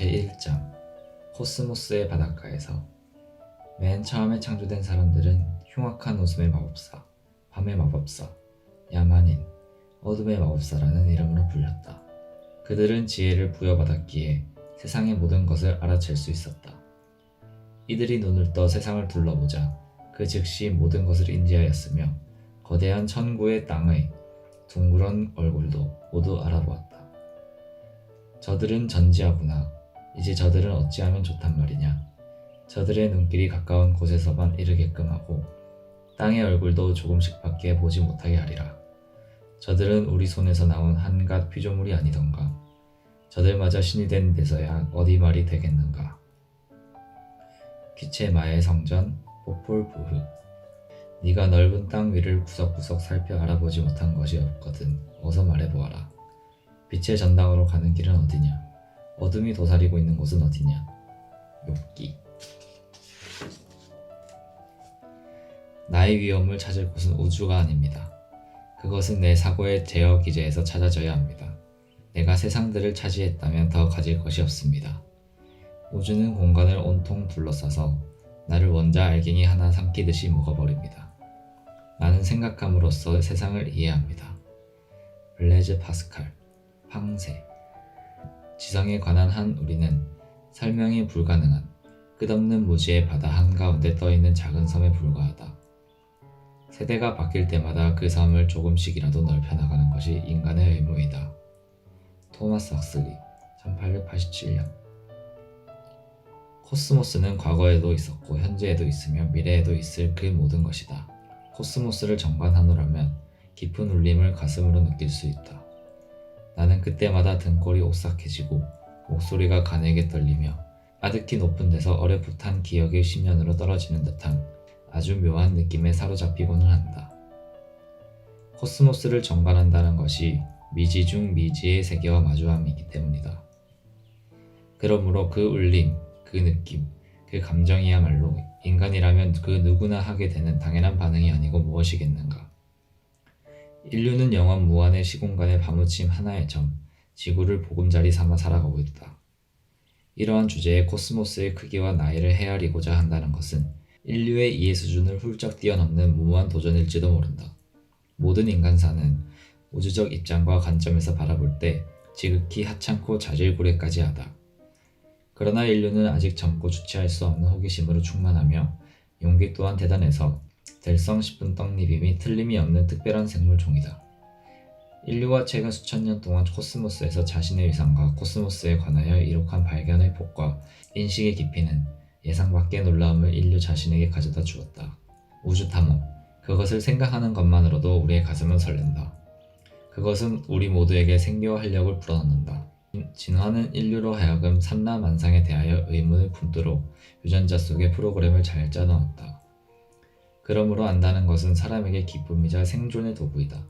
제1장 코스모스의 바닷가에서. 맨 처음에 창조된 사람들은 흉악한 웃음의 마법사, 밤의 마법사, 야만인, 어둠의 마법사라는 이름으로 불렸다. 그들은 지혜를 부여받았기에 세상의 모든 것을 알아챌 수 있었다. 이들이 눈을 떠 세상을 둘러보자 그 즉시 모든 것을 인지하였으며 거대한 천구의 땅의 둥그런 얼굴도 모두 알아보았다. 저들은 전지하구나. 이제 저들은 어찌하면 좋단 말이냐. 저들의 눈길이 가까운 곳에서만 이르게끔 하고 땅의 얼굴도 조금씩밖에 보지 못하게 하리라. 저들은 우리 손에서 나온 한갓 피조물이 아니던가. 저들마저 신이 된 데서야 어디 말이 되겠는가. 기체마의 성전 보폴부흐. 네가 넓은 땅 위를 구석구석 살펴 알아보지 못한 것이 없거든 어서 말해보아라. 빛의 전당으로 가는 길은 어디냐. 어둠이 도사리고 있는 곳은 어디냐. 욥기. 나의 위험을 찾을 곳은 우주가 아닙니다. 그것은 내 사고의 제어 기제에서 찾아져야 합니다. 내가 세상들을 차지했다면 더 가질 것이 없습니다. 우주는 공간을 온통 둘러싸서 나를 원자 알갱이 하나 삼키듯이 묶어버립니다. 나는 생각함으로써 세상을 이해합니다. 블레즈 파스칼, 팡세. 지성에 관한 한 우리는 설명이 불가능한 끝없는 무지의 바다 한가운데 떠있는 작은 섬에 불과하다. 세대가 바뀔 때마다 그 섬을 조금씩이라도 넓혀나가는 것이 인간의 의무이다. 토마스 헉슬리, 1887년. 코스모스는 과거에도 있었고 현재에도 있으며 미래에도 있을 그 모든 것이다. 코스모스를 정관하노라면 깊은 울림을 가슴으로 느낄 수 있다. 나는 그때마다 등골이 오싹해지고 목소리가 가늘게 떨리며 아득히 높은 데서 어렴풋한 기억의 10년으로 떨어지는 듯한 아주 묘한 느낌에 사로잡히고는 한다. 코스모스를 정관한다는 것이 미지 중 미지의 세계와 마주함이기 때문이다. 그러므로 그 울림, 그 느낌, 그 감정이야말로 인간이라면 그 누구나 하게 되는 당연한 반응이 아니고 무엇이겠는가. 인류는 영원 무한의 시공간에 파묻힌 하나의 점, 지구를 보금자리 삼아 살아가고 있다. 이러한 주제에 코스모스의 크기와 나이를 헤아리고자 한다는 것은 인류의 이해 수준을 훌쩍 뛰어넘는 무모한 도전일지도 모른다. 모든 인간사는 우주적 입장과 관점에서 바라볼 때 지극히 하찮고 자질구레까지 하다. 그러나 인류는 아직 젊고 주체할 수 없는 호기심으로 충만하며 용기 또한 대단해서 될성 싶은 떡잎임이 틀림이 없는 특별한 생물종이다. 인류가 최근 수천 년 동안 코스모스에서 자신의 위상과 코스모스에 관하여 이룩한 발견의 폭과 인식의 깊이는 예상 밖의 놀라움을 인류 자신에게 가져다 주었다. 우주 탐험, 그것을 생각하는 것만으로도 우리의 가슴은 설렌다. 그것은 우리 모두에게 생기와 활력을 불어넣는다. 진화는 인류로 하여금 산라만상에 대하여 의문을 품도록 유전자 속에 프로그램을 잘 짜넣었다. 그러므로 안다는 것은 사람에게 기쁨이자 생존의 도구이다.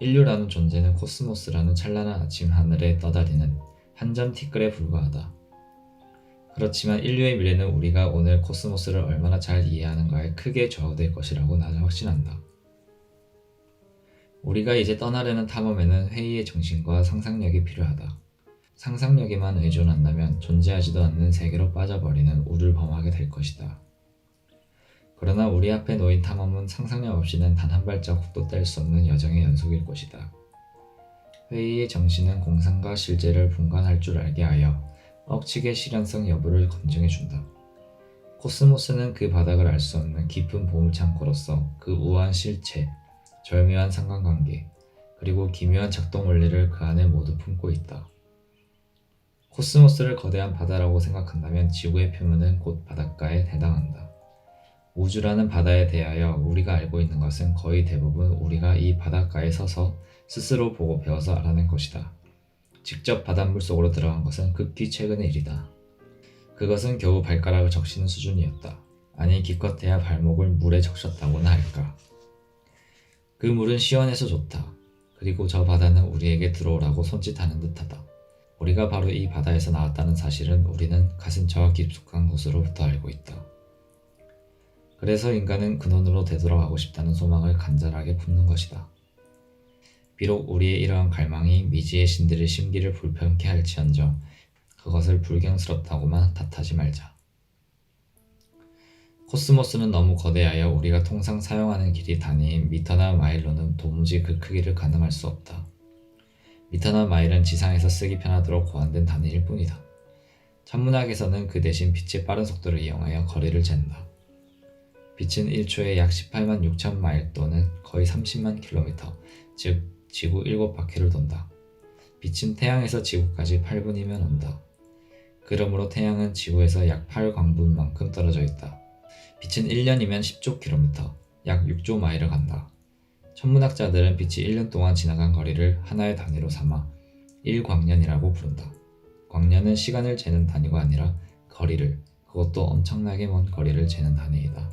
인류라는 존재는 코스모스라는 찬란한 아침 하늘에 떠다니는 한 점 티끌에 불과하다. 그렇지만 인류의 미래는 우리가 오늘 코스모스를 얼마나 잘 이해하는가에 크게 좌우될 것이라고 나는 확신한다. 우리가 이제 떠나려는 탐험에는 회의의 정신과 상상력이 필요하다. 상상력에만 의존한다면 존재하지도 않는 세계로 빠져버리는 우를 범하게 될 것이다. 그러나 우리 앞에 놓인 탐험은 상상력 없이는 단 한 발자국도 뗄 수 없는 여정의 연속일 것이다. 회의의 정신은 공상과 실제를 분간할 줄 알게 하여 억측의 실현성 여부를 검증해준다. 코스모스는 그 바닥을 알 수 없는 깊은 보물창고로서 그 우아한 실체, 절묘한 상관관계, 그리고 기묘한 작동 원리를 그 안에 모두 품고 있다. 코스모스를 거대한 바다라고 생각한다면 지구의 표면은 곧 바닷가에 해당한다. 우주라는 바다에 대하여 우리가 알고 있는 것은 거의 대부분 우리가 이 바닷가에 서서 스스로 보고 배워서 알아낸 것이다. 직접 바닷물 속으로 들어간 것은 극히 최근의 일이다. 그것은 겨우 발가락을 적시는 수준이었다. 아니 기껏해야 발목을 물에 적셨다고나 할까. 그 물은 시원해서 좋다. 그리고 저 바다는 우리에게 들어오라고 손짓하는 듯하다. 우리가 바로 이 바다에서 나왔다는 사실은 우리는 가슴 저 깊숙한 곳으로부터 알고 있다. 그래서 인간은 근원으로 되돌아가고 싶다는 소망을 간절하게 품는 것이다. 비록 우리의 이러한 갈망이 미지의 신들의 심기를 불편케 할지언정 그것을 불경스럽다고만 탓하지 말자. 코스모스는 너무 거대하여 우리가 통상 사용하는 길이 단위인 미터나 마일로는 도무지 그 크기를 가늠할 수 없다. 미터나 마일은 지상에서 쓰기 편하도록 고안된 단위일 뿐이다. 천문학에서는 그 대신 빛의 빠른 속도를 이용하여 거리를 잰다. 빛은 1초에 약 18만 6천 마일 또는 거의 30만 킬로미터, 즉 지구 7바퀴를 돈다. 빛은 태양에서 지구까지 8분이면 온다. 그러므로 태양은 지구에서 약 8광분만큼 떨어져 있다. 빛은 1년이면 10조 킬로미터, 약 6조 마일을 간다. 천문학자들은 빛이 1년 동안 지나간 거리를 하나의 단위로 삼아 1광년이라고 부른다. 광년은 시간을 재는 단위가 아니라 거리를, 그것도 엄청나게 먼 거리를 재는 단위이다.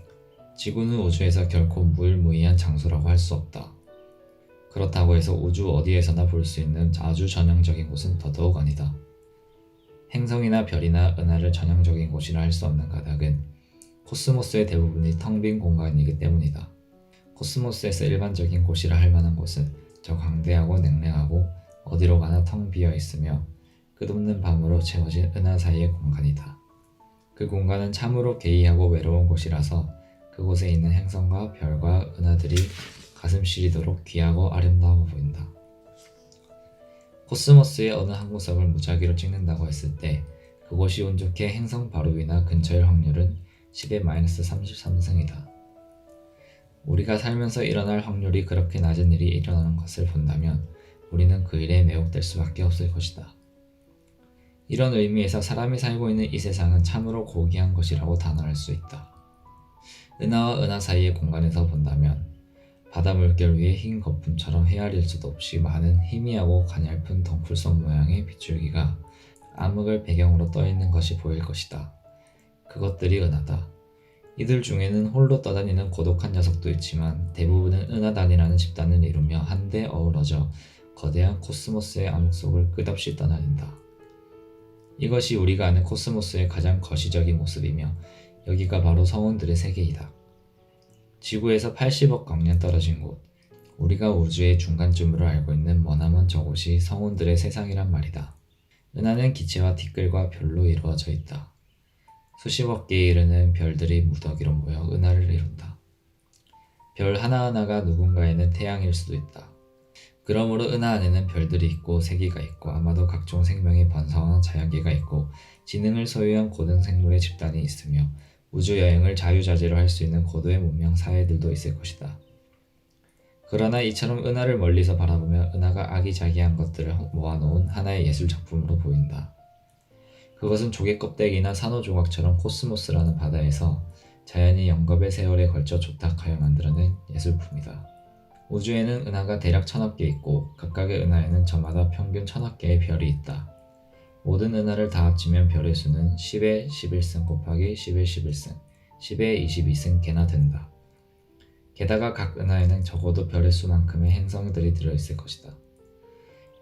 지구는 우주에서 결코 무일무이한 장소라고 할 수 없다. 그렇다고 해서 우주 어디에서나 볼 수 있는 아주 전형적인 곳은 더더욱 아니다. 행성이나 별이나 은하를 전형적인 곳이라 할 수 없는 까닭은 코스모스의 대부분이 텅 빈 공간이기 때문이다. 코스모스에서 일반적인 곳이라 할 만한 곳은 저 광대하고 냉랭하고 어디로 가나 텅 비어 있으며 끝없는 밤으로 채워진 은하 사이의 공간이다. 그 공간은 참으로 개의하고 외로운 곳이라서 그곳에 있는 행성과 별과 은하들이 가슴 시리도록 귀하고 아름다워 보인다. 코스모스의 어느 한 구석을 무작위로 찍는다고 했을 때 그곳이 운 좋게 행성 바로 위나 근처일 확률은 10의 -33승이다. 우리가 살면서 일어날 확률이 그렇게 낮은 일이 일어나는 것을 본다면 우리는 그 일에 매혹될 수밖에 없을 것이다. 이런 의미에서 사람이 살고 있는 이 세상은 참으로 고귀한 것이라고 단언할 수 있다. 은하와 은하 사이의 공간에서 본다면 바다 물결 위에 흰 거품처럼 헤아릴 수도 없이 많은 희미하고 가냘픈 덩쿨성 모양의 빗줄기가 암흑을 배경으로 떠있는 것이 보일 것이다. 그것들이 은하다. 이들 중에는 홀로 떠다니는 고독한 녀석도 있지만 대부분은 은하단이라는 집단을 이루며 한데 어우러져 거대한 코스모스의 암흑 속을 끝없이 떠다닌다. 이것이 우리가 아는 코스모스의 가장 거시적인 모습이며 여기가 바로 성운들의 세계이다. 지구에서 80억 광년 떨어진 곳, 우리가 우주의 중간쯤으로 알고 있는 머나먼 저곳이 성운들의 세상이란 말이다. 은하는 기체와 티끌과 별로 이루어져 있다. 수십억 개에 이르는 별들이 무더기로 모여 은하를 이룬다. 별 하나하나가 누군가에는 태양일 수도 있다. 그러므로 은하 안에는 별들이 있고 세기가 있고 아마도 각종 생명의 번성한 자연계가 있고 지능을 소유한 고등 생물의 집단이 있으며 우주여행을 자유자재로 할 수 있는 고도의 문명 사회들도 있을 것이다. 그러나 이처럼 은하를 멀리서 바라보면 은하가 아기자기한 것들을 모아놓은 하나의 예술작품으로 보인다. 그것은 조개 껍데기나 산호조각처럼 코스모스라는 바다에서 자연이 영겁의 세월에 걸쳐 조탁하여 만들어낸 예술품이다. 우주에는 은하가 대략 1000억 개 있고 각각의 은하에는 저마다 평균 1000억 개의 별이 있다. 모든 은하를 다 합치면 별의 수는 10의 11승 곱하기 10의 11승, 10의 22승 개나 된다. 게다가 각 은하에는 적어도 별의 수만큼의 행성들이 들어있을 것이다.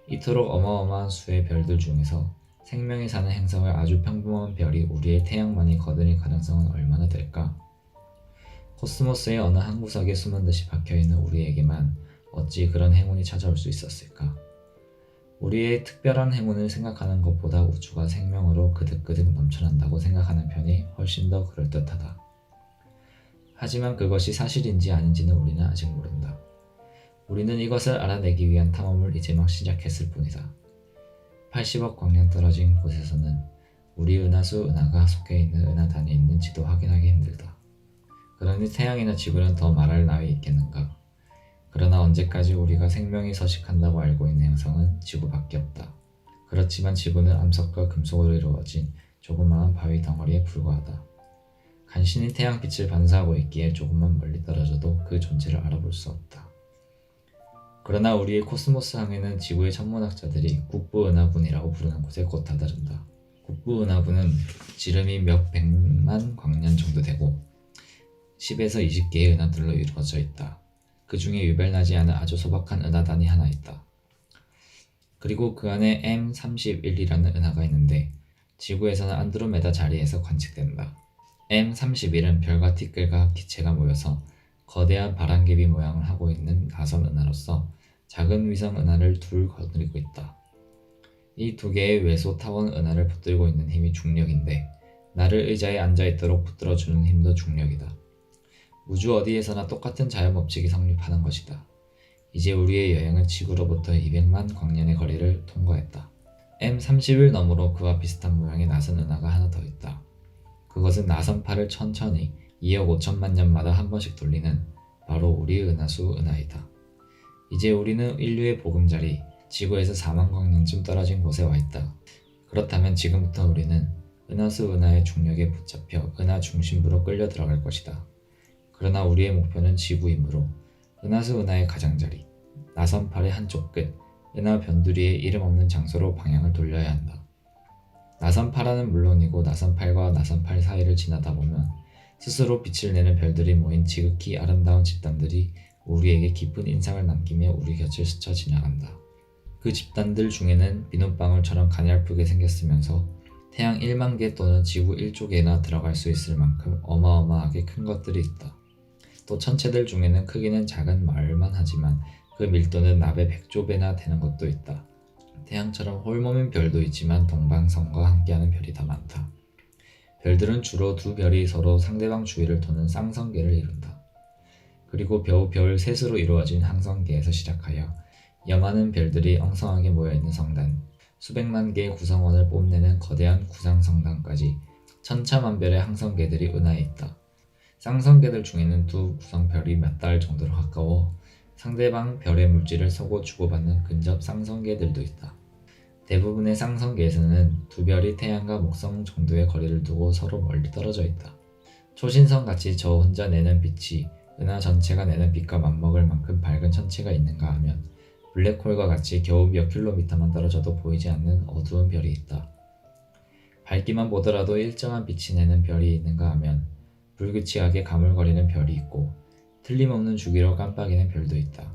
이토록 어마어마한 수의 별들 중에서 생명이 사는 행성을 아주 평범한 별이 우리의 태양만이 거느릴 가능성은 얼마나 될까? 코스모스의 어느 한 구석에 숨은 듯이 박혀있는 우리에게만 어찌 그런 행운이 찾아올 수 있었을까? 우리의 특별한 행운을 생각하는 것보다 우주가 생명으로 그득그득 넘쳐난다고 생각하는 편이 훨씬 더 그럴듯하다. 하지만 그것이 사실인지 아닌지는 우리는 아직 모른다. 우리는 이것을 알아내기 위한 탐험을 이제 막 시작했을 뿐이다. 80억 광년 떨어진 곳에서는 우리 은하수 은하가 속해있는 은하단이 있는지도 확인하기 힘들다. 그러니 태양이나 지구는 더 말할 나위 있겠는가? 그러나 언제까지 우리가 생명이 서식한다고 알고 있는 행성은 지구밖에 없다. 그렇지만 지구는 암석과 금속으로 이루어진 조그마한 바위 덩어리에 불과하다. 간신히 태양빛을 반사하고 있기에 조금만 멀리 떨어져도 그 존재를 알아볼 수 없다. 그러나 우리의 코스모스 항에는 지구의 천문학자들이 국부은하분이라고 부르는 곳에 곧 다다른다. 국부은하분은 지름이 몇 백만 광년 정도 되고 10에서 20개의 은하들로 이루어져 있다. 그 중에 유별나지 않은 아주 소박한 은하단이 하나 있다. 그리고 그 안에 M31이라는 은하가 있는데 지구에서는 안드로메다 자리에서 관측된다. M31은 별과 티끌과 기체가 모여서 거대한 바람개비 모양을 하고 있는 나선 은하로서 작은 위성 은하를 둘 거느리고 있다. 이 두 개의 외소 타원 은하를 붙들고 있는 힘이 중력인데 나를 의자에 앉아있도록 붙들어주는 힘도 중력이다. 우주 어디에서나 똑같은 자연법칙이 성립하는 것이다. 이제 우리의 여행은 지구로부터 200만 광년의 거리를 통과했다. M30을 너머로 그와 비슷한 모양의 나선 은하가 하나 더 있다. 그것은 나선팔을 천천히 2억 5천만 년마다 한 번씩 돌리는 바로 우리 은하수 은하이다. 이제 우리는 인류의 보금자리 지구에서 4만 광년쯤 떨어진 곳에 와 있다. 그렇다면 지금부터 우리는 은하수 은하의 중력에 붙잡혀 은하 중심부로 끌려 들어갈 것이다. 그러나 우리의 목표는 지구이므로 은하수 은하의 가장자리, 나선팔의 한쪽 끝, 은하 변두리의 이름 없는 장소로 방향을 돌려야 한다. 나선팔하는 물론이고 나선팔과 나선팔 사이를 지나다 보면 스스로 빛을 내는 별들이 모인 지극히 아름다운 집단들이 우리에게 깊은 인상을 남기며 우리 곁을 스쳐 지나간다. 그 집단들 중에는 비눗방울처럼 가냘프게 생겼으면서 태양 1만 개 또는 지구 1조 개나 들어갈 수 있을 만큼 어마어마하게 큰 것들이 있다. 또 천체들 중에는 크기는 작은 마을만 하지만 그 밀도는 납의 100조 배나 되는 것도 있다. 태양처럼 홀몸인 별도 있지만 동방성과 함께하는 별이 더 많다. 별들은 주로 두 별이 서로 상대방 주위를 도는 쌍성계를 이룬다. 그리고 겨우 별 셋으로 이루어진 항성계에서 시작하여 여많은 별들이 엉성하게 모여있는 성단, 수백만 개의 구성원을 뽐내는 거대한 구상성단까지 천차만별의 항성계들이 은하에 있다. 쌍성계들 중에는 두 구성별이 몇 달 정도로 가까워 상대방 별의 물질을 서고 주고받는 근접 쌍성계들도 있다. 대부분의 쌍성계에서는 두 별이 태양과 목성 정도의 거리를 두고 서로 멀리 떨어져 있다. 초신성같이 저 혼자 내는 빛이 은하 전체가 내는 빛과 맞먹을 만큼 밝은 천체가 있는가 하면 블랙홀과 같이 겨우 몇 킬로미터만 떨어져도 보이지 않는 어두운 별이 있다. 밝기만 보더라도 일정한 빛이 내는 별이 있는가 하면 불규칙하게 가물거리는 별이 있고 틀림없는 주기로 깜빡이는 별도 있다.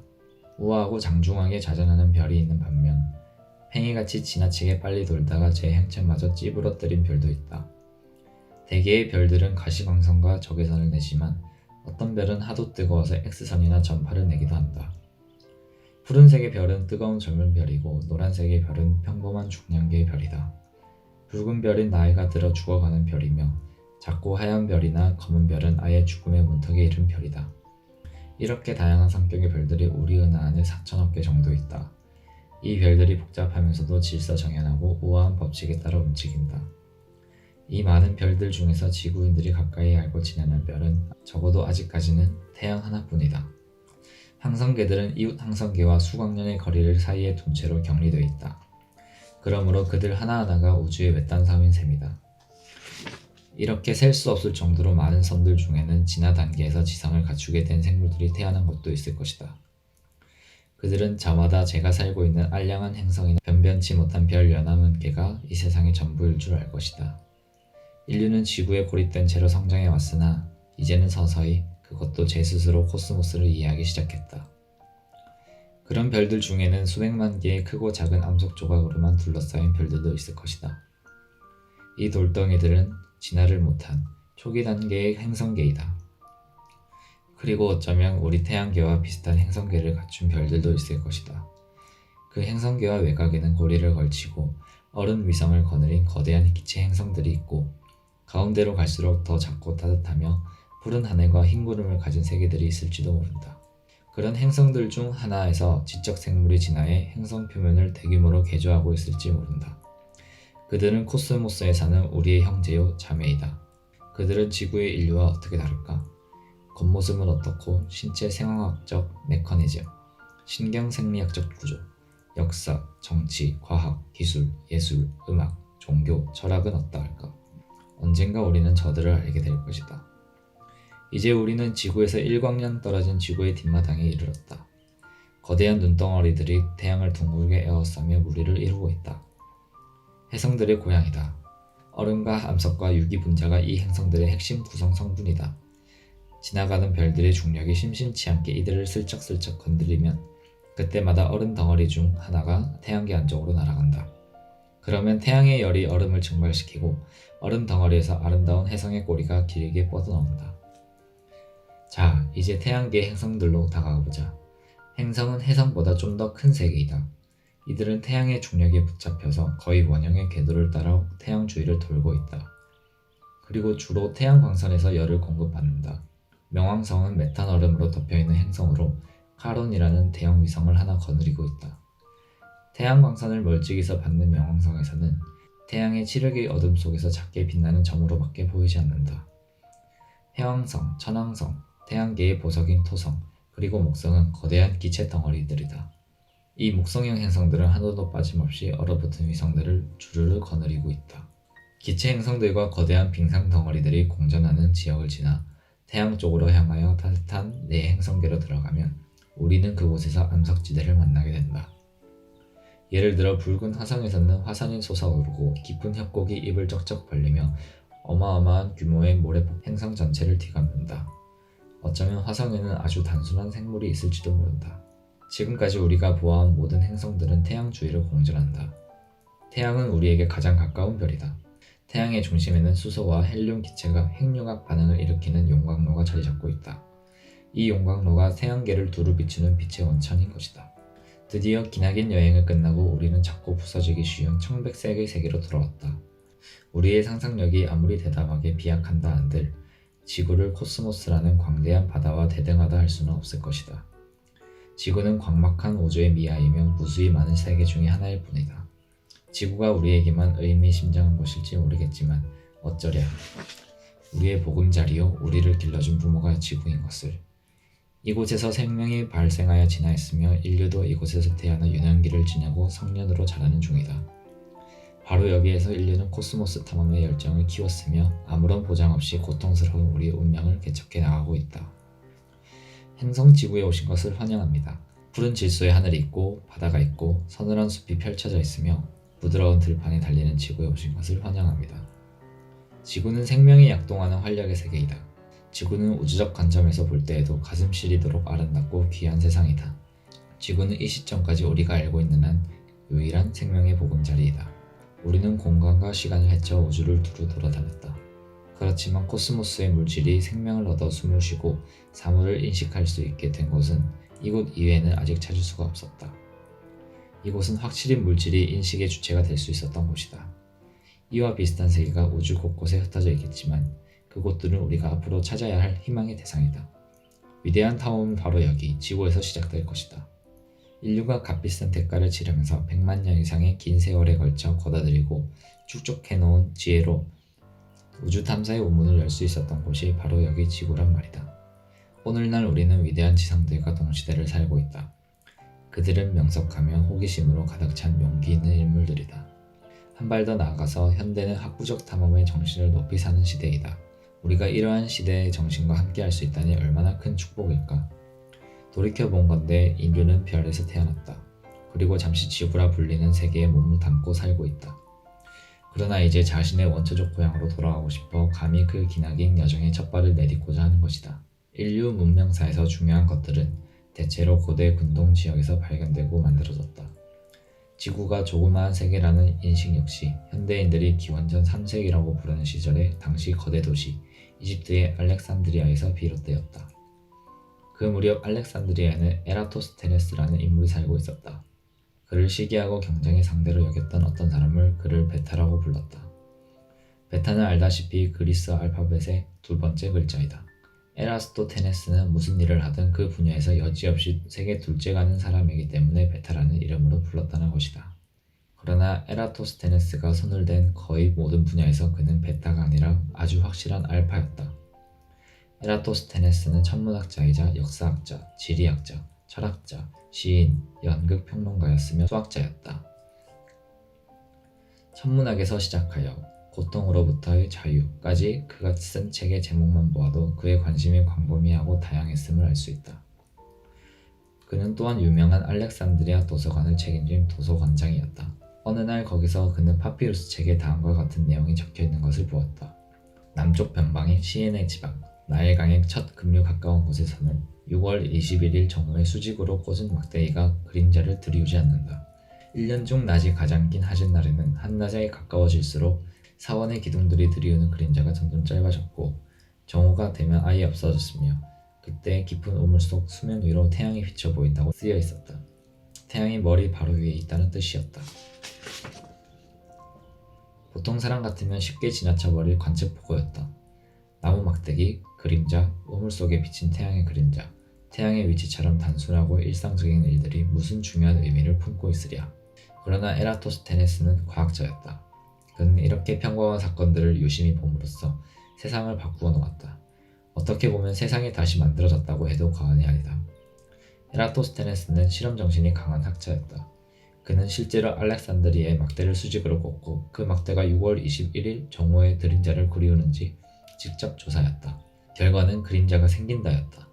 우아하고 장중하게 자전하는 별이 있는 반면 팽이같이 지나치게 빨리 돌다가 제 행체마저 찌부러뜨린 별도 있다. 대개의 별들은 가시광선과 적외선을 내지만 어떤 별은 하도 뜨거워서 X선이나 전파를 내기도 한다. 푸른색의 별은 뜨거운 젊은 별이고 노란색의 별은 평범한 중년기의 별이다. 붉은 별은 나이가 들어 죽어가는 별이며 작고 하얀 별이나 검은 별은 아예 죽음의 문턱에 이른 별이다. 이렇게 다양한 성격의 별들이 우리 은하 안에 4천억 개 정도 있다. 이 별들이 복잡하면서도 질서정연하고 우아한 법칙에 따라 움직인다. 이 많은 별들 중에서 지구인들이 가까이 알고 지내는 별은 적어도 아직까지는 태양 하나뿐이다. 항성계들은 이웃 항성계와 수광년의 거리를 사이에 둔 채로 격리되어 있다. 그러므로 그들 하나하나가 우주의 외딴 섬인 셈이다. 이렇게 셀 수 없을 정도로 많은 섬들 중에는 진화 단계에서 지성을 갖추게 된 생물들이 태어난 곳도 있을 것이다. 그들은 저마다 제가 살고 있는 알량한 행성이나 변변치 못한 별 연합은계가 이 세상의 전부일 줄 알 것이다. 인류는 지구에 고립된 채로 성장해 왔으나 이제는 서서히 그것도 제 스스로 코스모스를 이해하기 시작했다. 그런 별들 중에는 수백만 개의 크고 작은 암석 조각으로만 둘러싸인 별들도 있을 것이다. 이 돌덩이들은 진화를 못한 초기 단계의 행성계이다. 그리고 어쩌면 우리 태양계와 비슷한 행성계를 갖춘 별들도 있을 것이다. 그 행성계와 외곽에는 고리를 걸치고 얼음 위성을 거느린 거대한 기체 행성들이 있고 가운데로 갈수록 더 작고 따뜻하며 푸른 하늘과 흰 구름을 가진 세계들이 있을지도 모른다. 그런 행성들 중 하나에서 지적 생물이 진화해 행성 표면을 대규모로 개조하고 있을지 모른다. 그들은 코스모스에 사는 우리의 형제요 자매이다. 그들은 지구의 인류와 어떻게 다를까? 겉모습은 어떻고 신체 생화학적 메커니즘, 신경 생리학적 구조, 역사, 정치, 과학, 기술, 예술, 음악, 종교, 철학은 어떠할까? 언젠가 우리는 저들을 알게 될 것이다. 이제 우리는 지구에서 1광년 떨어진 지구의 뒷마당에 이르렀다. 거대한 눈덩어리들이 태양을 둥글게 에워싸며 무리를 이루고 있다. 해성들의 고향이다. 얼음과 암석과 유기 분자가 이 행성들의 핵심 구성 성분이다. 지나가는 별들의 중력이 심심치 않게 이들을 슬쩍슬쩍 건드리면 그때마다 얼음 덩어리 중 하나가 태양계 안쪽으로 날아간다. 그러면 태양의 열이 얼음을 증발시키고 얼음 덩어리에서 아름다운 해성의 꼬리가 길게 뻗어나온다. 자, 이제 태양계의 행성들로 다가가보자. 행성은 해성보다 좀 더 큰 세계이다. 이들은 태양의 중력에 붙잡혀서 거의 원형의 궤도를 따라 태양 주위를 돌고 있다. 그리고 주로 태양 광선에서 열을 공급받는다. 명왕성은 메탄 얼음으로 덮여있는 행성으로 카론이라는 대형 위성을 하나 거느리고 있다. 태양 광선을 멀찍이서 받는 명왕성에서는 태양의 칠흑의 어둠 속에서 작게 빛나는 점으로밖에 보이지 않는다. 해왕성, 천왕성, 태양계의 보석인 토성, 그리고 목성은 거대한 기체 덩어리들이다. 이 목성형 행성들은 하나도 빠짐없이 얼어붙은 위성들을 주르르 거느리고 있다. 기체 행성들과 거대한 빙상 덩어리들이 공전하는 지역을 지나 태양 쪽으로 향하여 따뜻한 내 행성계로 들어가면 우리는 그곳에서 암석지대를 만나게 된다. 예를 들어 붉은 화성에서는 화산이 솟아오르고 깊은 협곡이 입을 쩍쩍 벌리며 어마어마한 규모의 모래폭 행성 전체를 뒤감는다. 어쩌면 화성에는 아주 단순한 생물이 있을지도 모른다. 지금까지 우리가 보아온 모든 행성들은 태양 주위를 공전한다. 태양은 우리에게 가장 가까운 별이다. 태양의 중심에는 수소와 헬륨 기체가 핵융합 반응을 일으키는 용광로가 자리 잡고 있다. 이 용광로가 태양계를 두루 비추는 빛의 원천인 것이다. 드디어 기나긴 여행을 끝나고 우리는 작고 부서지기 쉬운 청백색의 세계로 돌아왔다. 우리의 상상력이 아무리 대담하게 비약한다 한들 지구를 코스모스라는 광대한 바다와 대등하다 할 수는 없을 것이다. 지구는 광막한 우주의 미아이며 무수히 많은 세계 중의 하나일 뿐이다. 지구가 우리에게만 의미심장한 곳일지 모르겠지만 어쩌랴. 우리의 보금자리요 우리를 길러준 부모가 지구인 것을. 이곳에서 생명이 발생하여 진화했으며 인류도 이곳에서 태어나 유년기를 지내고 성년으로 자라는 중이다. 바로 여기에서 인류는 코스모스 탐험의 열정을 키웠으며 아무런 보장 없이 고통스러운 우리의 운명을 개척해 나가고 있다. 행성 지구에 오신 것을 환영합니다. 푸른 질소의 하늘이 있고 바다가 있고 서늘한 숲이 펼쳐져 있으며 부드러운 들판이 달리는 지구에 오신 것을 환영합니다. 지구는 생명이 약동하는 활력의 세계이다. 지구는 우주적 관점에서 볼 때에도 가슴 시리도록 아름답고 귀한 세상이다. 지구는 이 시점까지 우리가 알고 있는 한 유일한 생명의 보금자리이다. 우리는 공간과 시간을 헤쳐 우주를 두루 돌아다녔다. 그렇지만 코스모스의 물질이 생명을 얻어 숨을 쉬고 사물을 인식할 수 있게 된 곳은 이곳 이외에는 아직 찾을 수가 없었다. 이곳은 확실히 물질이 인식의 주체가 될 수 있었던 곳이다. 이와 비슷한 세계가 우주 곳곳에 흩어져 있겠지만 그곳들은 우리가 앞으로 찾아야 할 희망의 대상이다. 위대한 탐험은 바로 여기 지구에서 시작될 것이다. 인류가 값비싼 대가를 치르면서 100만 년 이상의 긴 세월에 걸쳐 걷어들이고 축적해놓은 지혜로 우주 탐사의 운문을 열 수 있었던 곳이 바로 여기 지구란 말이다. 오늘날 우리는 위대한 지상들과 동시대를 살고 있다. 그들은 명석하며 호기심으로 가득 찬 용기 있는 인물들이다. 한 발 더 나아가서 현대는 학구적 탐험의 정신을 높이 사는 시대이다. 우리가 이러한 시대의 정신과 함께 할 수 있다니 얼마나 큰 축복일까. 돌이켜본 건데 인류는 별에서 태어났다. 그리고 잠시 지구라 불리는 세계에 몸을 담고 살고 있다. 그러나 이제 자신의 원초적 고향으로 돌아가고 싶어 감히 그 기나긴 여정에 첫발을 내딛고자 하는 것이다. 인류 문명사에서 중요한 것들은 대체로 고대 근동 지역에서 발견되고 만들어졌다. 지구가 조그마한 세계라는 인식 역시 현대인들이 기원전 3세기라고 부르는 시절의 당시 거대 도시 이집트의 알렉산드리아에서 비롯되었다. 그 무렵 알렉산드리아에는 에라토스테네스라는 인물이 살고 있었다. 그를 시기하고 경쟁의 상대로 여겼던 어떤 사람을 그를 베타라고 불렀다. 베타는 알다시피 그리스 알파벳의 두 번째 글자이다. 에라스토테네스는 무슨 일을 하든 그 분야에서 여지없이 세계 둘째가 는 사람이기 때문에 베타라는 이름으로 불렀다는 것이다. 그러나 에라토스테네스가 손을 댄 거의 모든 분야에서 그는 베타가 아니라 아주 확실한 알파였다. 에라토스테네스는 천문학자이자 역사학자, 지리학자, 철학자, 시인, 연극평론가였으며 수학자였다. 천문학에서 시작하여 고통으로부터의 자유까지 그가 쓴 책의 제목만 보아도 그의 관심이 광범위하고 다양했음을 알 수 있다. 그는 또한 유명한 알렉산드리아 도서관을 책임진 도서관장이었다. 어느 날 거기서 그는 파피루스 책에 다음과 같은 내용이 적혀있는 것을 보았다. 남쪽 변방인 시엔의 지방, 나일강의 첫 급류 가까운 곳에서는 6월 21일 정오의 수직으로 꽂은 막대기가 그림자를 들이우지 않는다. 1년 중 낮이 가장 긴 하진 날에는 한낮에 가까워질수록 사원의 기둥들이 들이우는 그림자가 점점 짧아졌고 정오가 되면 아예 없어졌으며 그때 깊은 우물 속 수면 위로 태양이 비쳐 보인다고 쓰여 있었다. 태양이 머리 바로 위에 있다는 뜻이었다. 보통 사람 같으면 쉽게 지나쳐버릴 관측보고였다. 나무 막대기, 그림자, 우물 속에 비친 태양의 그림자, 태양의 위치처럼 단순하고 일상적인 일들이 무슨 중요한 의미를 품고 있으랴. 그러나 에라토스테네스는 과학자였다. 그는 이렇게 평범한 사건들을 유심히 봄으로써 세상을 바꾸어 놓았다. 어떻게 보면 세상이 다시 만들어졌다고 해도 과언이 아니다. 에라토스테네스는 실험 정신이 강한 학자였다. 그는 실제로 알렉산드리아의 막대를 수직으로 꽂고 그 막대가 6월 21일 정오에 그림자를 그리우는지 직접 조사했다. 결과는 그림자가 생긴다였다.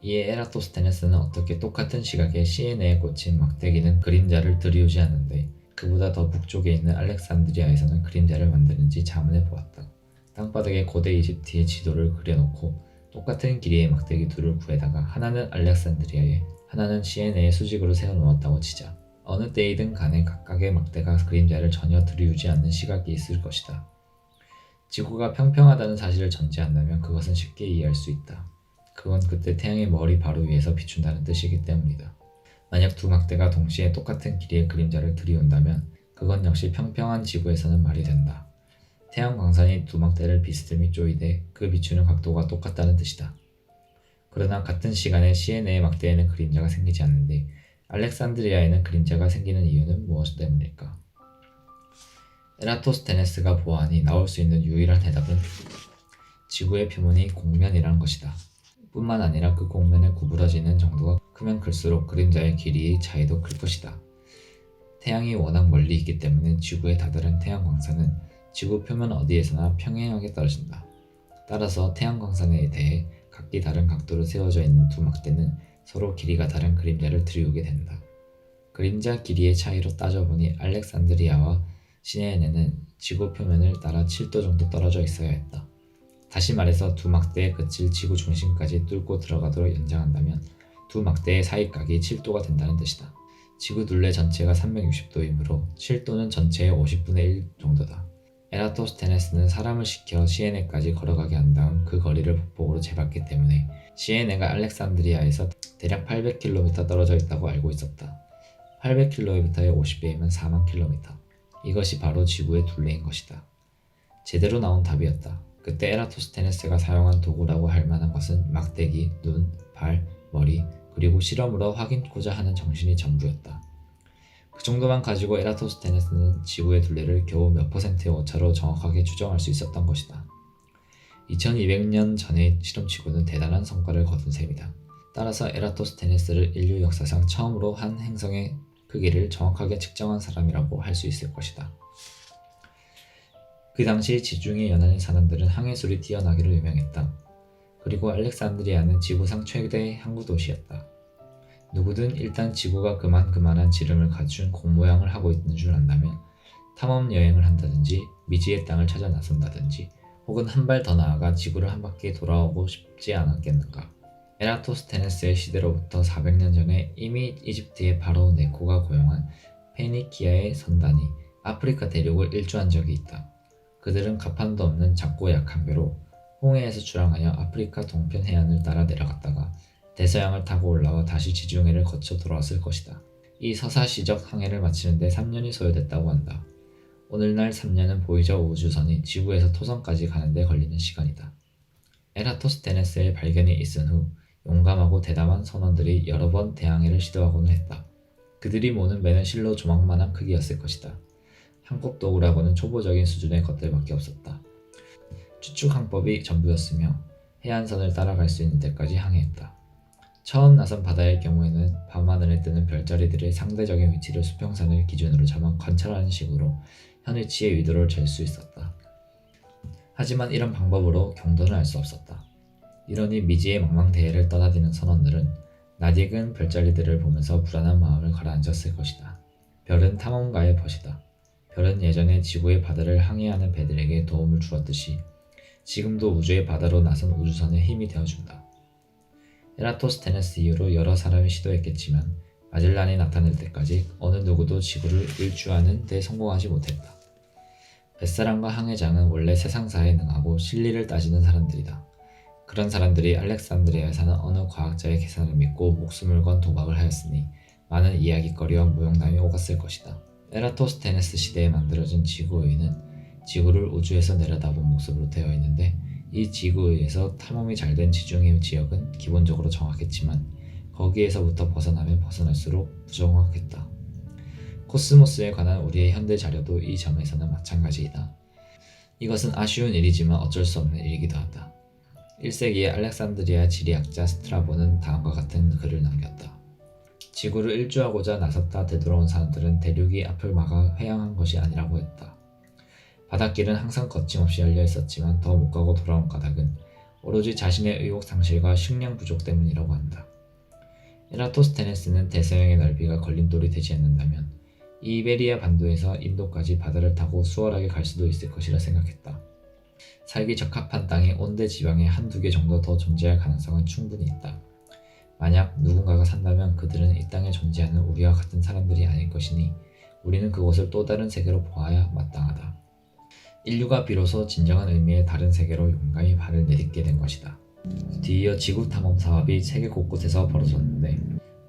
이에 에라토스테네스는 어떻게 똑같은 시각에 시내에 꽂힌 막대기는 그림자를 들이우지 않는데 그보다 더 북쪽에 있는 알렉산드리아에서는 그림자를 만드는지 자문해 보았다. 땅바닥에 고대 이집트의 지도를 그려놓고 똑같은 길이의 막대기 둘을 구해다가 하나는 알렉산드리아에 하나는 시내에 수직으로 세워놓았다고 치자 어느 때이든 간에 각각의 막대가 그림자를 전혀 들이우지 않는 시각이 있을 것이다. 지구가 평평하다는 사실을 전제한다면 그것은 쉽게 이해할 수 있다. 그건 그때 태양의 머리 바로 위에서 비춘다는 뜻이기 때문이다. 만약 두 막대가 동시에 똑같은 길이의 그림자를 들이운다면 그건 역시 평평한 지구에서는 말이 된다. 태양 광선이 두 막대를 비스듬히 쪼이되 그 비추는 각도가 똑같다는 뜻이다. 그러나 같은 시간에 시에네의 막대에는 그림자가 생기지 않는데 알렉산드리아에는 그림자가 생기는 이유는 무엇 때문일까? 에라토스테네스가 보아하니 나올 수 있는 유일한 대답은 지구의 표면이 곡면이라는 것이다. 뿐만 아니라 그 곡면의 구부러지는 정도가 크면 클수록 그림자의 길이의 차이도 클 것이다. 태양이 워낙 멀리 있기 때문에 지구에 다다른 태양 광선은 지구 표면 어디에서나 평행하게 떨어진다. 따라서 태양 광선에 대해 각기 다른 각도로 세워져 있는 두 막대는 서로 길이가 다른 그림자를 들이우게 된다. 그림자 길이의 차이로 따져보니 알렉산드리아와 시네네는 지구 표면을 따라 7도 정도 떨어져 있어야 했다. 다시 말해서 두 막대의 끝을 지구 중심까지 뚫고 들어가도록 연장한다면 두 막대의 사이각이 7도가 된다는 뜻이다. 지구 둘레 전체가 360도이므로 7도는 전체의 50분의 1 정도다. 에라토스테네스는 사람을 시켜 시에네까지 걸어가게 한 다음 그 거리를 북폭으로 재봤기 때문에 시에네가 알렉산드리아에서 대략 800km 떨어져 있다고 알고 있었다. 800km의 50배이면 4만 km. 이것이 바로 지구의 둘레인 것이다. 제대로 나온 답이었다. 그때 에라토스테네스가 사용한 도구라고 할 만한 것은 막대기, 눈, 발, 머리, 그리고 실험으로 확인코자 하는 정신이 전부였다. 그 정도만 가지고 에라토스테네스는 지구의 둘레를 겨우 몇 퍼센트의 오차로 정확하게 추정할 수 있었던 것이다. 2200년 전의 실험치고는 대단한 성과를 거둔 셈이다. 따라서 에라토스테네스를 인류 역사상 처음으로 한 행성의 크기를 정확하게 측정한 사람이라고 할 수 있을 것이다. 그 당시 지중해 연안의 사람들은 항해술이 뛰어나기로 유명했다. 그리고 알렉산드리아는 지구상 최대의 항구 도시였다. 누구든 일단 지구가 그만한 지름을 갖춘 공 모양을 하고 있는 줄 안다면 탐험 여행을 한다든지 미지의 땅을 찾아 나선다든지 혹은 한 발 더 나아가 지구를 한 바퀴 돌아오고 싶지 않았겠는가. 에라토스테네스의 시대로부터 400년 전에 이미 이집트의 바로 네코가 고용한 페니키아의 선단이 아프리카 대륙을 일주한 적이 있다. 그들은 가판도 없는 작고 약한 배로 홍해에서 출항하여 아프리카 동편 해안을 따라 내려갔다가 대서양을 타고 올라와 다시 지중해를 거쳐 돌아왔을 것이다. 이 서사시적 항해를 마치는데 3년이 소요됐다고 한다. 오늘날 3년은 보이저 우주선이 지구에서 토성까지 가는데 걸리는 시간이다. 에라토스테네스의 발견이 있은 후 용감하고 대담한 선원들이 여러 번 대항해를 시도하고는 했다. 그들이 모는 배는 실로 조망만한 크기였을 것이다. 항법 도구라고는 초보적인 수준의 것들밖에 없었다. 추측 항법이 전부였으며 해안선을 따라갈 수 있는 데까지 항해했다. 처음 나선 바다의 경우에는 밤하늘에 뜨는 별자리들의 상대적인 위치를 수평선을 기준으로 잡아 관찰하는 식으로 현위치의 위도를 잴 수 있었다. 하지만 이런 방법으로 경도는 알 수 없었다. 이러니 미지의 망망대해를 떠나드는 선원들은 낯익은 별자리들을 보면서 불안한 마음을 가라앉았을 것이다. 별은 탐험가의 벗이다. 별은 예전에 지구의 바다를 항해하는 배들에게 도움을 주었듯이 지금도 우주의 바다로 나선 우주선의 힘이 되어준다. 에라토스테네스 이후로 여러 사람이 시도했겠지만 마젤란이 나타날 때까지 어느 누구도 지구를 일주하는 데 성공하지 못했다. 뱃사람과 항해장은 원래 세상사에 능하고 실리를 따지는 사람들이다. 그런 사람들이 알렉산드리아에 사는 어느 과학자의 계산을 믿고 목숨을 건 도박을 하였으니 많은 이야깃거리와 모욕담이 오갔을 것이다. 에라토스테네스 시대에 만들어진 지구의는 지구를 우주에서 내려다본 모습으로 되어 있는데, 이 지구의에서 탐험이 잘 된 지중해 지역은 기본적으로 정확했지만 거기에서부터 벗어나면 벗어날수록 부정확했다. 코스모스에 관한 우리의 현대 자료도 이 점에서는 마찬가지이다. 이것은 아쉬운 일이지만 어쩔 수 없는 일이기도 하다. 1세기의 알렉산드리아 지리학자 스트라본은 다음과 같은 글을 남겼다. 지구를 일주하고자 나섰다 되돌아온 사람들은 대륙이 앞을 막아 회항한 것이 아니라고 했다. 바닷길은 항상 거침없이 열려 있었지만 더 못 가고 돌아온 까닭은 오로지 자신의 의욕 상실과 식량 부족 때문이라고 한다. 에라토스테네스는 대서양의 넓이가 걸림돌이 되지 않는다면 이 이베리아 반도에서 인도까지 바다를 타고 수월하게 갈 수도 있을 것이라 생각했다. 살기 적합한 땅이 온대 지방에 한두 개 정도 더 존재할 가능성은 충분히 있다. 만약 누군가가 산다면 그들은 이 땅에 존재하는 우리와 같은 사람들이 아닐 것이니 우리는 그곳을 또 다른 세계로 보아야 마땅하다. 인류가 비로소 진정한 의미의 다른 세계로 용감히 발을 내딛게 된 것이다. 뒤이어 지구 탐험 사업이 세계 곳곳에서 벌어졌는데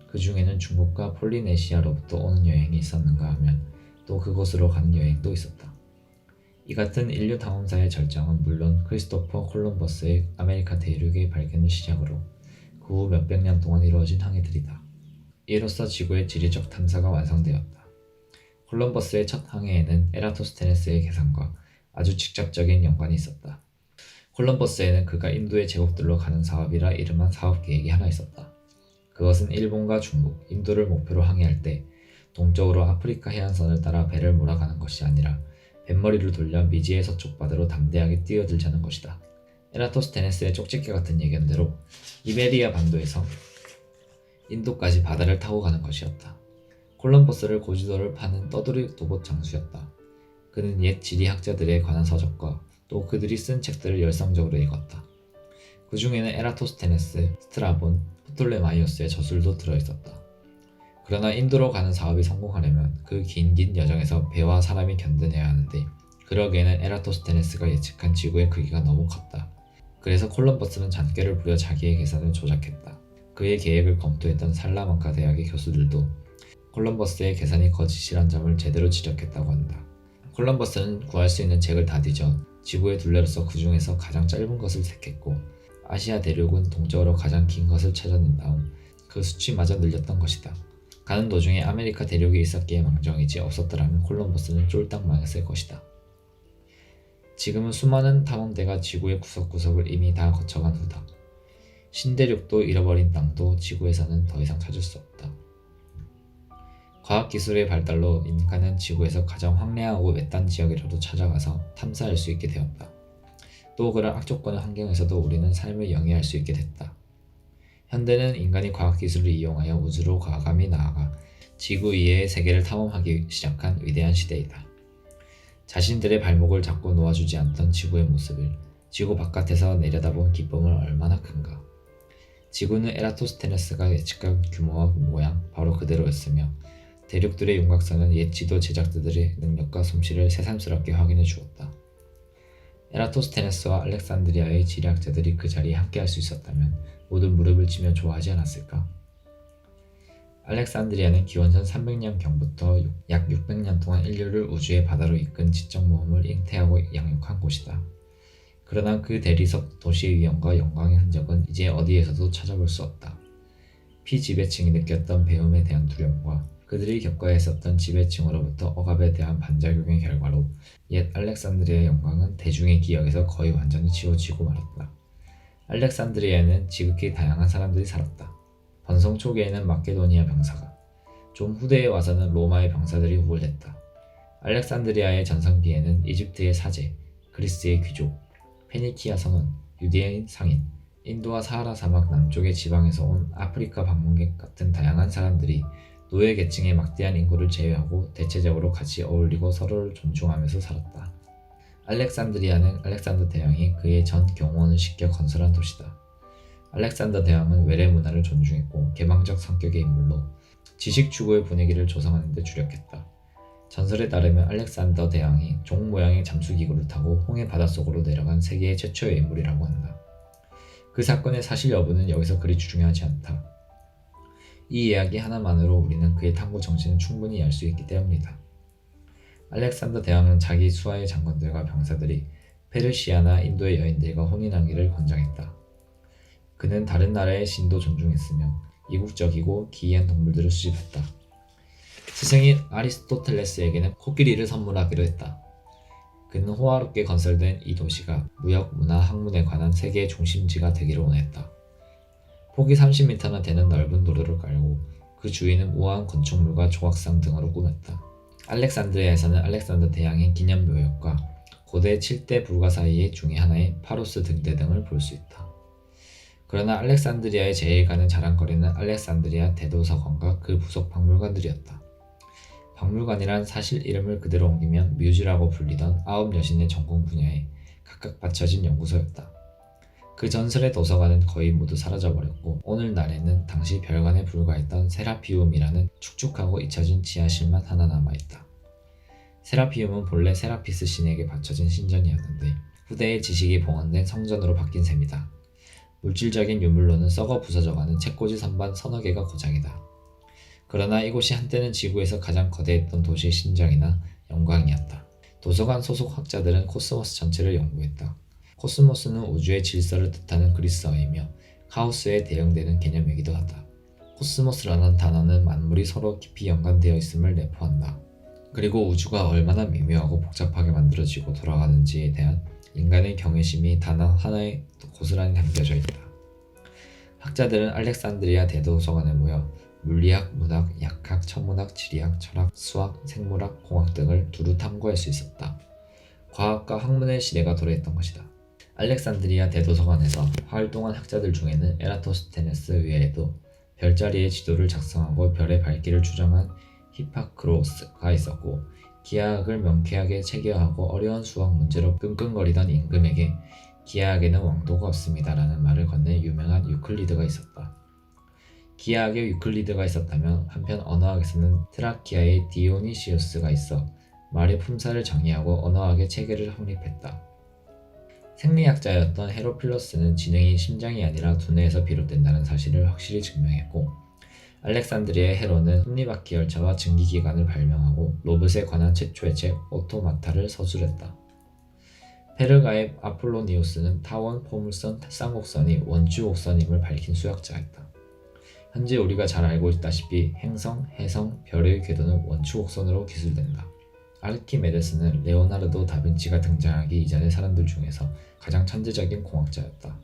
그 중에는 중국과 폴리네시아로부터 오는 여행이 있었는가 하면 또 그곳으로 가는 여행도 있었다. 이 같은 인류 탐험사의 절정은 물론 크리스토퍼 콜럼버스의 아메리카 대륙의 발견을 시작으로 그 후 몇백 년 동안 이루어진 항해들이다. 이로써 지구의 지리적 탐사가 완성되었다. 콜럼버스의 첫 항해에는 에라토스테네스의 계산과 아주 직접적인 연관이 있었다. 콜럼버스에는 그가 인도의 제국들로 가는 사업이라 이름한 사업 계획이 하나 있었다. 그것은 일본과 중국, 인도를 목표로 항해할 때 동쪽으로 아프리카 해안선을 따라 배를 몰아가는 것이 아니라 뱃머리를 돌려 미지의 서쪽 바다로 담대하게 뛰어들자는 것이다. 에라토스테네스의 쪽집게 같은 예견대로 이베리아 반도에서 인도까지 바다를 타고 가는 것이었다. 콜럼버스를 고지도를 파는 떠돌이 도봇 장수였다. 그는 옛 지리학자들에 관한 서적과 또 그들이 쓴 책들을 열성적으로 읽었다. 그 중에는 에라토스테네스, 스트라본, 프톨레마이오스의 저술도 들어있었다. 그러나 인도로 가는 사업이 성공하려면 그 긴 여정에서 배와 사람이 견뎌내야 하는데 그러기에는 에라토스테네스가 예측한 지구의 크기가 너무 컸다. 그래서 콜럼버스는 잔꾀를 부려 자기의 계산을 조작했다. 그의 계획을 검토했던 살라만카 대학의 교수들도 콜럼버스의 계산이 거짓이란 점을 제대로 지적했다고 한다. 콜럼버스는 구할 수 있는 책을 다 뒤져 지구의 둘레로서 그 중에서 가장 짧은 것을 택했고 아시아 대륙은 동쪽으로 가장 긴 것을 찾아낸 다음 그 수치마저 늘렸던 것이다. 가는 도중에 아메리카 대륙이 있었기에 망정이지 없었더라면 콜럼버스는 쫄딱 망했을 것이다. 지금은 수많은 탐험대가 지구의 구석구석을 이미 다 거쳐간 후다. 신대륙도 잃어버린 땅도 지구에서는 더 이상 찾을 수 없다. 과학기술의 발달로 인간은 지구에서 가장 황량하고 외딴 지역이라도 찾아가서 탐사할 수 있게 되었다. 또 그런 악조건의 환경에서도 우리는 삶을 영위할 수 있게 됐다. 현대는 인간이 과학기술을 이용하여 우주로 과감히 나아가 지구 이외의 세계를 탐험하기 시작한 위대한 시대이다. 자신들의 발목을 잡고 놓아주지 않던 지구의 모습을 지구 바깥에서 내려다본 기쁨은 얼마나 큰가. 지구는 에라토스테네스가 예측한 규모와 모양 바로 그대로였으며 대륙들의 윤곽선은 옛 지도 제작자들의 능력과 솜씨를 새삼스럽게 확인해 주었다. 에라토스테네스와 알렉산드리아의 지리학자들이 그 자리에 함께할 수 있었다면 모두 무릎을 치며 좋아하지 않았을까? 알렉산드리아는 기원전 300년경부터 약 600년 동안 인류를 우주의 바다로 이끈 지적 모험을 잉태하고 양육한 곳이다. 그러나 그 대리석 도시의 위험과 영광의 흔적은 이제 어디에서도 찾아볼 수 없다. 피지배층이 느꼈던 배움에 대한 두려움과 그들이 겪어야 했었던 지배층으로부터 억압에 대한 반작용의 결과로 옛 알렉산드리아의 영광은 대중의 기억에서 거의 완전히 지워지고 말았다. 알렉산드리아에는 지극히 다양한 사람들이 살았다. 번성 초기에는 마케도니아 병사가, 좀 후대에 와서는 로마의 병사들이 우월했다. 알렉산드리아의 전성기에는 이집트의 사제, 그리스의 귀족, 페니키아 선원, 유대인 상인, 인도와 사하라 사막 남쪽의 지방에서 온 아프리카 방문객 같은 다양한 사람들이 노예 계층의 막대한 인구를 제외하고 대체적으로 같이 어울리고 서로를 존중하면서 살았다. 알렉산드리아는 알렉산더 대왕이 그의 전 경호원을 시켜 건설한 도시다. 알렉산더 대왕은 외래 문화를 존중했고 개방적 성격의 인물로 지식 추구의 분위기를 조성하는 데 주력했다. 전설에 따르면 알렉산더 대왕이 종 모양의 잠수기구를 타고 홍해 바닷속으로 내려간 세계의 최초의 인물이라고 한다. 그 사건의 사실 여부는 여기서 그리 중요하지 않다. 이 이야기 하나만으로 우리는 그의 탐구 정신을 충분히 알 수 있기 때문이다. 알렉산더 대왕은 자기 수하의 장관들과 병사들이 페르시아나 인도의 여인들과 혼인하기를 권장했다. 그는 다른 나라의 신도 존중했으며 이국적이고 기이한 동물들을 수집했다. 스승인 아리스토텔레스에게는 코끼리를 선물하기로 했다. 그는 호화롭게 건설된 이 도시가 무역, 문화, 학문에 관한 세계의 중심지가 되기를 원했다. 폭이 30m나 되는 넓은 도로를 깔고 그 주위는 우아한 건축물과 조각상 등으로 꾸몄다. 알렉산드리아에서는 알렉산더 대왕의 기념묘역과 고대 7대 불가 사이의 중의 하나인 파로스 등대 등을 볼 수 있다. 그러나 알렉산드리아의 제일 가는 자랑거리는 알렉산드리아 대도서관과 그 부속 박물관들이었다. 박물관이란 사실 이름을 그대로 옮기면 뮤즈라고 불리던 9여신의 전공 분야에 각각 받쳐진 연구소였다. 그 전설의 도서관은 거의 모두 사라져버렸고 오늘날에는 당시 별관에 불과했던 세라피움이라는 축축하고 잊혀진 지하실만 하나 남아있다. 세라피움은 본래 세라피스 신에게 바쳐진 신전이었는데 후대의 지식이 봉헌된 성전으로 바뀐 셈이다. 물질적인 유물로는 썩어 부서져가는 책꽂이 선반 서너 개가 고작이다. 그러나 이곳이 한때는 지구에서 가장 거대했던 도시의 심장이나 영광이었다. 도서관 소속 학자들은 코스모스 전체를 연구했다. 코스모스는 우주의 질서를 뜻하는 그리스어이며 카오스에 대응되는 개념이기도 하다. 코스모스라는 단어는 만물이 서로 깊이 연관되어 있음을 내포한다. 그리고 우주가 얼마나 미묘하고 복잡하게 만들어지고 돌아가는지에 대한 인간의 경외심이 단어 하나에 고스란히 담겨져 있다. 학자들은 알렉산드리아 대도서관에 모여 물리학, 문학, 약학, 천문학, 지리학, 철학, 수학, 생물학, 공학 등을 두루 탐구할 수 있었다. 과학과 학문의 시대가 도래했던 것이다. 알렉산드리아 대도서관에서 활동한 학자들 중에는 에라토스테네스 외에도 별자리의 지도를 작성하고 별의 밝기를 추정한 히파크로스가 있었고, 기하학을 명쾌하게 체계화하고 어려운 수학 문제로 끙끙거리던 임금에게 기하학에는 왕도가 없습니다라는 말을 건넨 유명한 유클리드가 있었다. 기하학에 유클리드가 있었다면 한편 언어학에서는 트라키아의 디오니시우스가 있어 말의 품사를 정의하고 언어학의 체계를 확립했다. 생리학자였던 헤로필로스는 지능이 심장이 아니라 두뇌에서 비롯된다는 사실을 확실히 증명했고, 알렉산드리아의 헤로는 톱니바퀴 열차와 증기기관을 발명하고 로봇에 관한 최초의 책 오토마타를 서술했다. 페르가의 아폴로니우스는 타원 포물선 쌍곡선이 원주곡선임을 밝힌 수학자였다. 현재 우리가 잘 알고 있다시피 행성, 해성, 별의 궤도는 원추곡선으로 기술된다. 아르키메데스는 레오나르도 다빈치가 등장하기 이전의 사람들 중에서 가장 천재적인 공학자였다.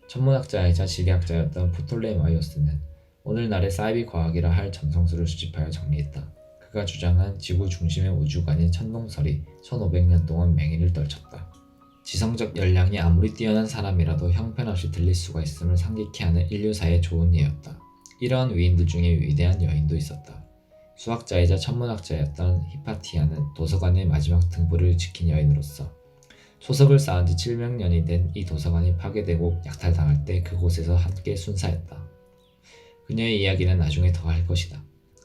천문학자이자 지리학자였던 프톨레마이오스는 오늘날의 사이비 과학이라 할 점성술을 수집하여 정리했다. 그가 주장한 지구 중심의 우주관인 천동설이 1500년 동안 맹위를 떨쳤다. 지성적 역량이 아무리 뛰어난 사람이라도 형편없이 들릴 수가 있음을 상기케 하는 인류사의 좋은 예였다. 이러한 위인들 중에 위대한 여인도 있었다. 수학자이자 천문학자였던 히파티아는 도서관의 마지막 등불을 지킨 여인으로서 소석을 쌓은 지 700년이 된 이 도서관이 파괴되고 약탈당할 때 그곳에서 함께 순사했다. 그녀의 이야기는 나중에 더 할 것이다.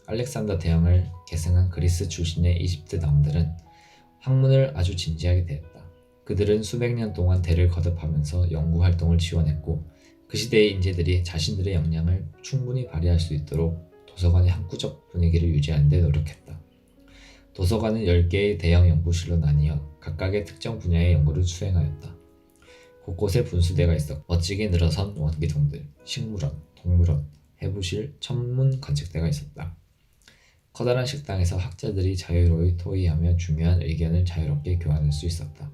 알렉산더 대왕을 계승한 그리스 출신의 이집트 왕들은 학문을 아주 진지하게 대했다. 그들은 수백 년 동안 대를 거듭하면서 연구활동을 지원했고, 그 시대의 인재들이 자신들의 역량을 충분히 발휘할 수 있도록 도서관의 학구적 분위기를 유지하는 데 노력했다. 도서관은 10개의 대형 연구실로 나뉘어 각각의 특정 분야의 연구를 수행하였다. 곳곳에 분수대가 있어 멋지게 늘어선 원기둥들, 식물원, 동물원, 해부실, 천문 관측대가 있었다. 커다란 식당에서 학자들이 자유로이 토의하며 중요한 의견을 자유롭게 교환할 수 있었다.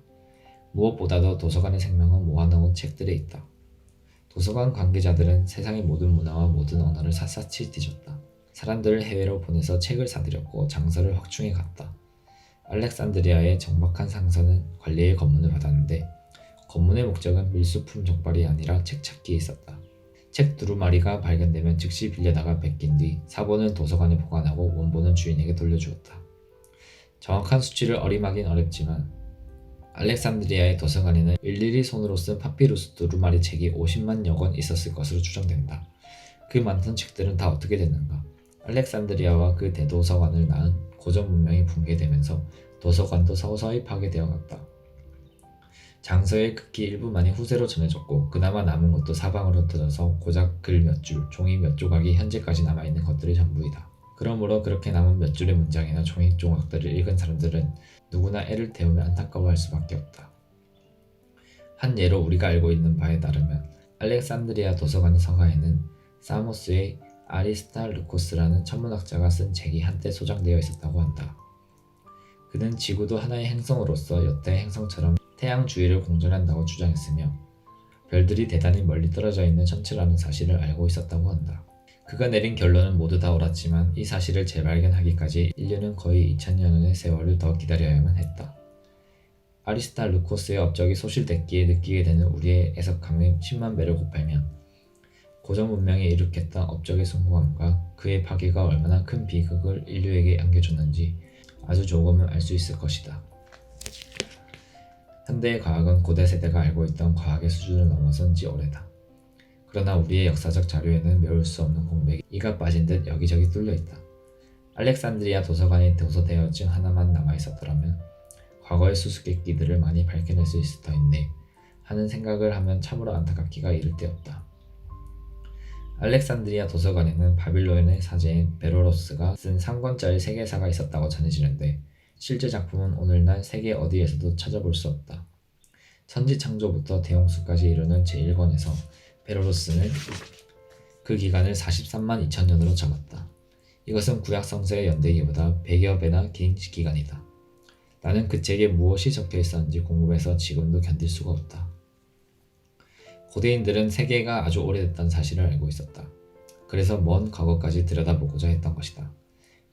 무엇보다도 도서관의 생명은 모아놓은 책들에 있다. 도서관 관계자들은 세상의 모든 문화와 모든 언어를 샅샅이 뒤졌다. 사람들을 해외로 보내서 책을 사들였고 장서를 확충해 갔다. 알렉산드리아의 정박한 상선은 관리의 검문을 받았는데 검문의 목적은 밀수품 적발이 아니라 책 찾기에 있었다. 책 두루마리가 발견되면 즉시 빌려다가 베낀 뒤 사본은 도서관에 보관하고 원본은 주인에게 돌려주었다. 정확한 수치를 어림하긴 어렵지만 알렉산드리아의 도서관에는 일일이 손으로 쓴 파피루스 두루마리 책이 50만여 권 있었을 것으로 추정된다. 그 많던 책들은 다 어떻게 됐는가? 알렉산드리아와 그 대도서관을 낳은 고전 문명이 붕괴되면서 도서관도 서서히 파괴되어 갔다. 장서의 극히 일부만이 후세로 전해졌고 그나마 남은 것도 사방으로 흩어져서 고작 글 몇 줄, 종이 몇 조각이 현재까지 남아있는 것들이 전부이다. 그러므로 그렇게 남은 몇 줄의 문장이나 종이 조각들을 읽은 사람들은 누구나 애를 태우며 안타까워할 수밖에 없다. 한 예로 우리가 알고 있는 바에 따르면 알렉산드리아 도서관 서가에는 사모스의 아리스타르코스라는 천문학자가 쓴 책이 한때 소장되어 있었다고 한다. 그는 지구도 하나의 행성으로서 여타의 행성처럼 태양 주위를 공전한다고 주장했으며 별들이 대단히 멀리 떨어져 있는 천체라는 사실을 알고 있었다고 한다. 그가 내린 결론은 모두 다 옳았지만 이 사실을 재발견하기까지 인류는 거의 2000년의 세월을 더 기다려야만 했다. 아리스타르코스의 업적이 소실됐기에 느끼게 되는 우리의 애석함이 10만 배를 곱하면 고전 문명에 일으켰던 업적의 숭고함과 그의 파괴가 얼마나 큰 비극을 인류에게 안겨줬는지 아주 조금은 알 수 있을 것이다. 현대의 과학은 고대 세대가 알고 있던 과학의 수준을 넘어선 지 오래다. 그러나 우리의 역사적 자료에는 메울 수 없는 공백이 이가 빠진 듯 여기저기 뚫려있다. 알렉산드리아 도서관의 도서 대여증 하나만 남아있었더라면 과거의 수수께끼들을 많이 밝혀낼 수 있을 터인데 하는 생각을 하면 참으로 안타깝기가 이를 데 없다. 알렉산드리아 도서관에는 바빌론의 사제인 베로로스가 쓴 3권짜리 세계사가 있었다고 전해지는데 실제 작품은 오늘날 세계 어디에서도 찾아볼 수 없다. 천지창조부터 대홍수까지 이루는 제1권에서 베로로스는 그 기간을 43만 2천년으로 잡았다. 이것은 구약 성서의 연대기보다 100여 배나 긴 기간이다. 나는 그 책에 무엇이 적혀 있었는지 궁금해서 지금도 견딜 수가 없다. 고대인들은 세계가 아주 오래됐다는 사실을 알고 있었다. 그래서 먼 과거까지 들여다보고자 했던 것이다.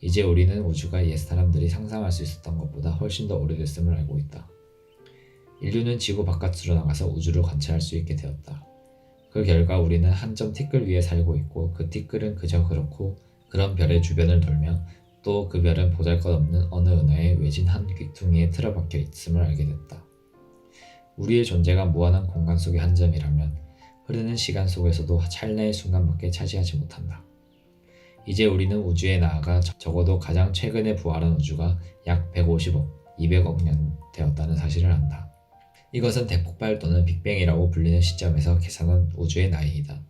이제 우리는 우주가 옛 사람들이 상상할 수 있었던 것보다 훨씬 더 오래됐음을 알고 있다. 인류는 지구 바깥으로 나가서 우주를 관찰할 수 있게 되었다. 그 결과 우리는 한 점 티끌 위에 살고 있고 그 티끌은 그저 그렇고 그런 별의 주변을 돌며 또 그 별은 보잘것없는 어느 은하의 외진 한 귀퉁이에 틀어박혀 있음을 알게 됐다. 우리의 존재가 무한한 공간 속의 한 점이라면 흐르는 시간 속에서도 찰나의 순간밖에 차지하지 못한다. 이제 우리는 우주에 나아가 적어도 가장 최근에 부활한 우주가 약 150억, 200억 년 되었다는 사실을 안다. 이것은 대폭발 또는 빅뱅이라고 불리는 시점에서 계산한 우주의 나이이다.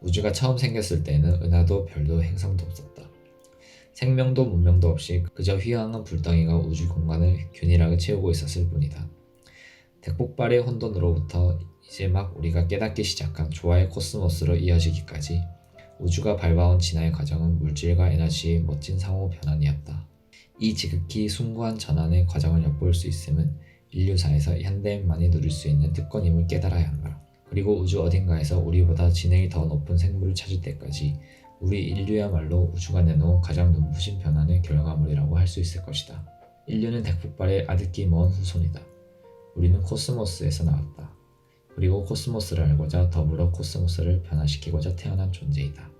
우주가 처음 생겼을 때는 은하도 별도 행성도 없었다. 생명도 문명도 없이 그저 휘황한 불덩이가 우주 공간을 균일하게 채우고 있었을 뿐이다. 대폭발의 혼돈으로부터 이제 막 우리가 깨닫기 시작한 조화의 코스모스로 이어지기까지 우주가 밟아온 진화의 과정은 물질과 에너지의 멋진 상호 변환이었다. 이 지극히 숭고한 전환의 과정을 엿볼 수 있음은 인류사에서 현대인만이 누릴 수 있는 특권임을 깨달아야 한다. 그리고 우주 어딘가에서 우리보다 지능이 더 높은 생물을 찾을 때까지 우리 인류야말로 우주가 내놓은 가장 눈부신 변환의 결과물이라고 할 수 있을 것이다. 인류는 대폭발의 아득히 먼 후손이다. 우리는 코스모스에서 나왔다. 그리고 코스모스를 알고자 더불어 코스모스를 변화시키고자 태어난 존재이다.